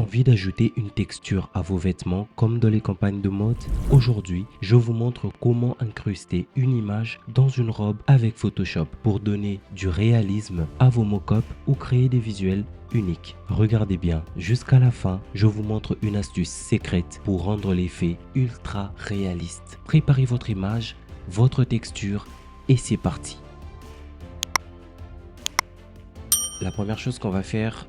Envie d'ajouter une texture à vos vêtements comme dans les campagnes de mode? Aujourd'hui, je vous montre comment incruster une image dans une robe avec Photoshop pour donner du réalisme à vos mock-ups ou créer des visuels uniques. Regardez bien, jusqu'à la fin, je vous montre une astuce secrète pour rendre l'effet ultra réaliste. Préparez votre image, votre texture et c'est parti. La première chose qu'on va faire,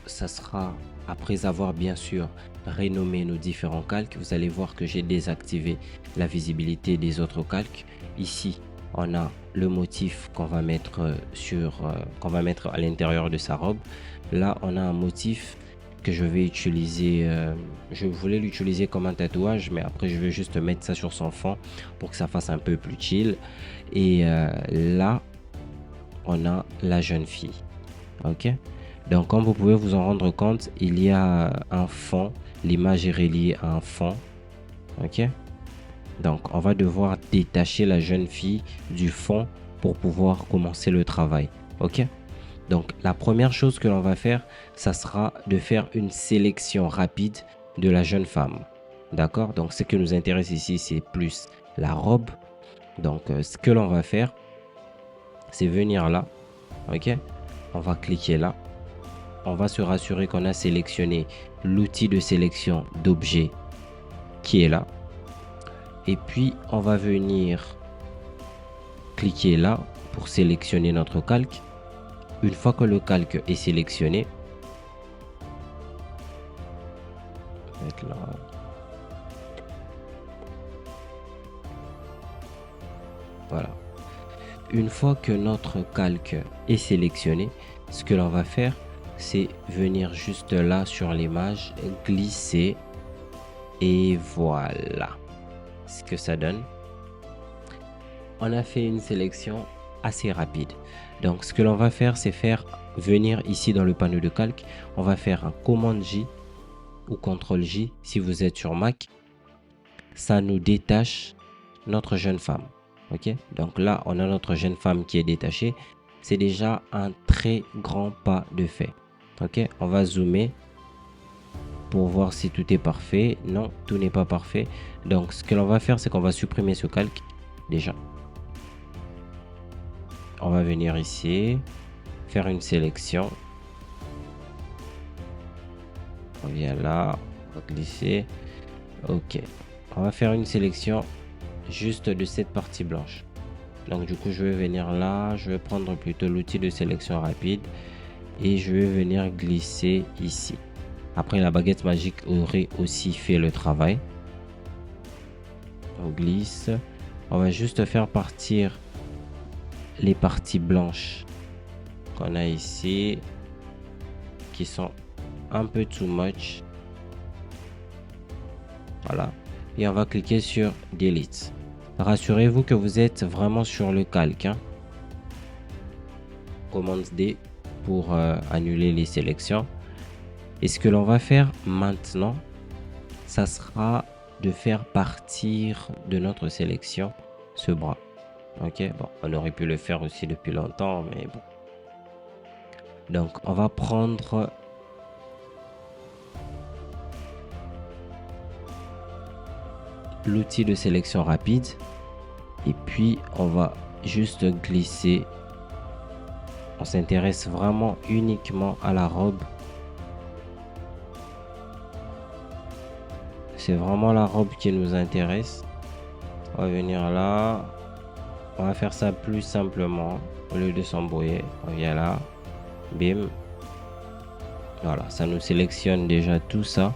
ça sera, après avoir bien sûr renommé nos différents calques, vous allez voir que j'ai désactivé la visibilité des autres calques. Ici, on a le motif qu'on va mettre à l'intérieur de sa robe. Là, on a un motif que je vais utiliser. Je voulais l'utiliser comme un tatouage, mais après, je vais juste mettre ça sur son fond pour que ça fasse un peu plus chill. Et là, on a la jeune fille. Ok, donc comme vous pouvez vous en rendre compte, il y a un fond, l'image est reliée à un fond. Ok, donc on va devoir détacher la jeune fille du fond pour pouvoir commencer le travail. Ok, donc la première chose que l'on va faire, ça sera de faire une sélection rapide de la jeune femme. D'accord, donc ce qui nous intéresse ici, c'est plus la robe. Donc ce que l'on va faire, c'est venir là. Ok, on va cliquer là. On va se rassurer qu'on a sélectionné l'outil de sélection d'objet qui est là. Et puis, on va venir cliquer là pour sélectionner notre calque. Une fois que le calque est sélectionné, là. Voilà. Une fois que notre calque est sélectionné, ce que l'on va faire, c'est venir juste là sur l'image, glisser et voilà ce que ça donne. On a fait une sélection assez rapide. Donc ce que l'on va faire, c'est faire venir ici dans le panneau de calque. On va faire un commande J ou CTRL J si vous êtes sur Mac. Ça nous détache notre jeune femme. Ok, donc là on a notre jeune femme qui est détachée. C'est déjà un très grand pas de fait. Ok, on va zoomer pour voir si tout est parfait. Non, tout n'est pas parfait. Donc ce que l'on va faire, c'est qu'on va supprimer ce calque déjà. On va venir ici, faire une sélection. On vient là, on va glisser. Ok, on va faire une sélection juste de cette partie blanche. Donc du coup, je vais venir là, je vais prendre plutôt l'outil de sélection rapide et je vais venir glisser ici. Après, la baguette magique aurait aussi fait le travail. On glisse. On va juste faire partir les parties blanches qu'on a ici, qui sont un peu too much. Voilà. Et on va cliquer sur Delete. Rassurez-vous que vous êtes vraiment sur le calque. Hein. Commande D pour annuler les sélections. Et ce que l'on va faire maintenant, ça sera de faire partir de notre sélection ce bras. Ok, bon, on aurait pu le faire aussi depuis longtemps, mais bon. Donc, on va prendre l'outil de sélection rapide et puis on va juste glisser. On s'intéresse vraiment uniquement à la robe. C'est vraiment la robe qui nous intéresse. On va venir là. On va faire ça plus simplement. Au lieu de s'embrouiller, on vient là. Bim. Voilà, ça nous sélectionne déjà tout ça.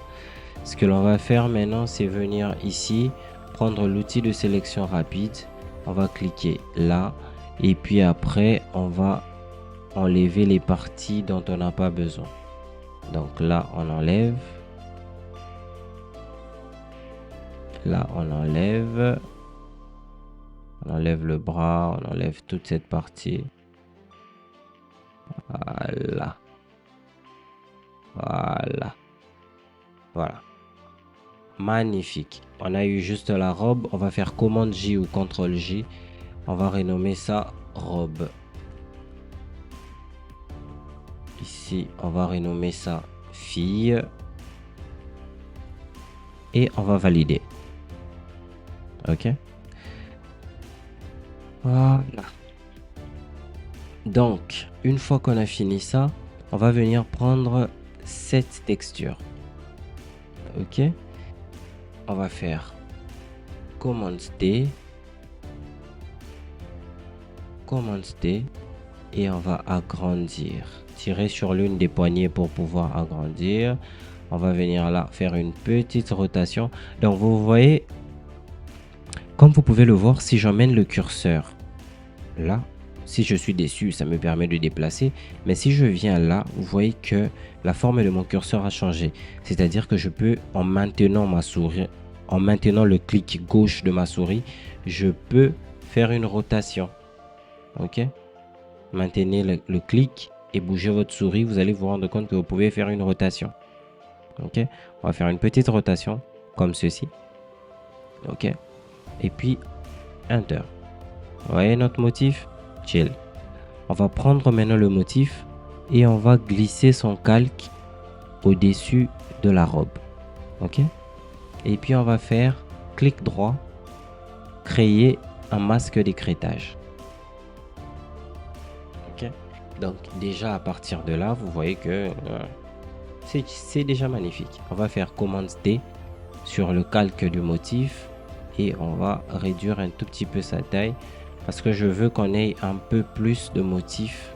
Ce que l'on va faire maintenant, c'est venir ici, prendre l'outil de sélection rapide. On va cliquer là. Et puis après, on va enlever les parties dont on n'a pas besoin. Donc là, on enlève. Là, on enlève le bras, on enlève toute cette partie. Voilà. Voilà. Voilà. Magnifique. On a eu juste la robe. On va faire commande J ou CTRL J. On va renommer ça robe. Ici, on va renommer ça fille. et on va valider. Ok. Voilà. Donc, une fois qu'on a fini ça, on va venir prendre cette texture. Ok. On va faire Command T, Command T, et on va agrandir. Tirer sur l'une des poignées pour pouvoir agrandir. On va venir là faire une petite rotation. Donc vous voyez, comme vous pouvez le voir, si j'emmène le curseur là, si je suis dessus, ça me permet de déplacer. Mais si je viens là, vous voyez que la forme de mon curseur a changé. C'est-à-dire que je peux, en maintenant ma souris, en maintenant le clic gauche de ma souris, je peux faire une rotation. Ok? Maintenez le clic et bougez votre souris. Vous allez vous rendre compte que vous pouvez faire une rotation. Ok? On va faire une petite rotation comme ceci. Ok? Et puis, Enter. Vous voyez notre motif? Chill. On va prendre maintenant le motif et on va glisser son calque au-dessus de la robe. Ok? Et puis on va faire clic droit, créer un masque d'écrêtage. Ok? Donc déjà à partir de là, vous voyez que c'est déjà magnifique. On va faire commande T sur le calque du motif et on va réduire un tout petit peu sa taille parce que je veux qu'on ait un peu plus de motifs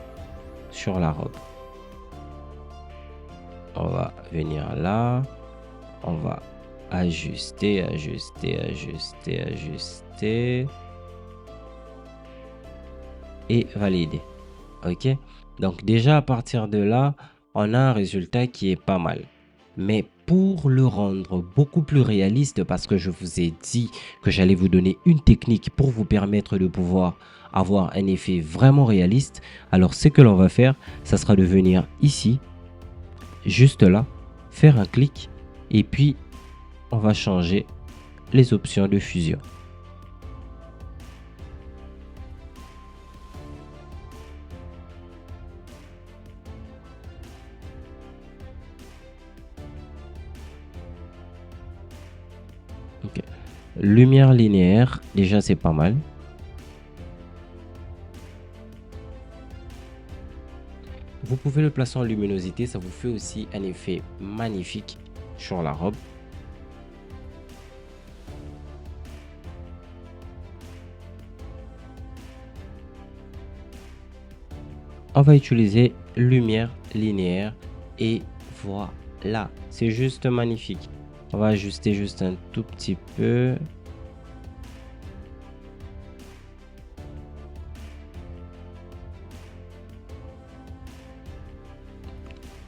sur la robe. On va venir là, on va ajuster, ajuster, ajuster, ajuster et valider. Ok, donc déjà à partir de là, on a un résultat qui est pas mal. Mais pour le rendre beaucoup plus réaliste, parce que je vous ai dit que j'allais vous donner une technique pour vous permettre de pouvoir avoir un effet vraiment réaliste, alors ce que l'on va faire, ça sera de venir ici, juste là, faire un clic et puis on va changer les options de fusion. Okay. Lumière linéaire, déjà c'est pas mal. Vous pouvez le placer en luminosité, ça vous fait aussi un effet magnifique sur la robe. On va utiliser lumière linéaire et voilà, c'est juste magnifique. On va ajuster juste un tout petit peu.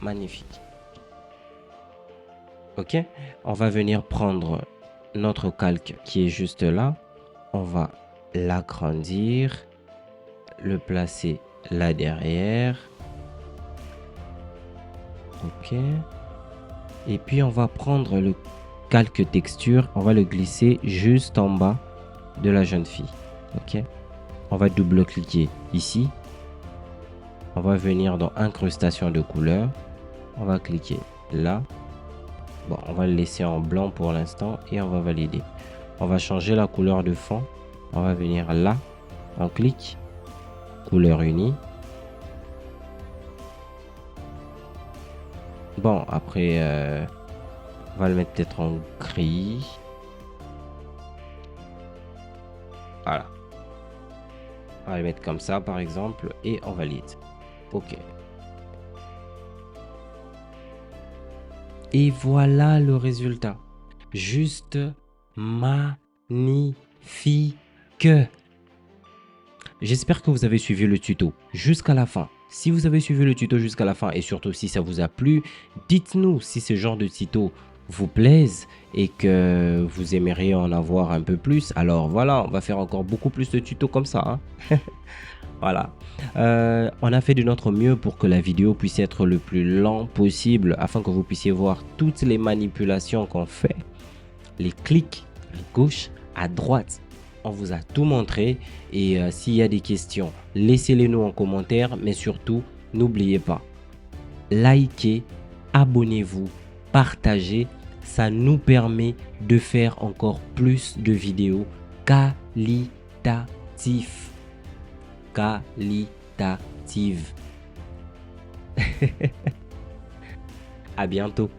Magnifique. Ok, on va venir prendre notre calque qui est juste là. On va l'agrandir, le placer là derrière. Ok. Et puis on va prendre le calque texture, on va le glisser juste en bas de la jeune fille. Ok. On va double-cliquer ici. On va venir dans incrustation de couleur. On va cliquer là. Bon, on va le laisser en blanc pour l'instant et on va valider. On va changer la couleur de fond. On va venir là. On clique. Couleur unie. Bon, après, on va le mettre peut-être en gris. Voilà. On va le mettre comme ça, par exemple, et on valide. OK. Et voilà le résultat. Juste magnifique. J'espère que vous avez suivi le tuto jusqu'à la fin. Si vous avez suivi le tuto jusqu'à la fin et surtout si ça vous a plu, dites-nous si ce genre de tuto vous plaise et que vous aimeriez en avoir un peu plus. Alors voilà, on va faire encore beaucoup plus de tutos comme ça. Hein. Voilà. On a fait de notre mieux pour que la vidéo puisse être le plus lent possible afin que vous puissiez voir toutes les manipulations qu'on fait. Les clics à gauche, à droite. On vous a tout montré et s'il y a des questions, laissez-les nous en commentaire. Mais surtout, n'oubliez pas, likez, abonnez-vous, partagez. ça nous permet de faire encore plus de vidéos qualitatives. Qualitatives. À bientôt.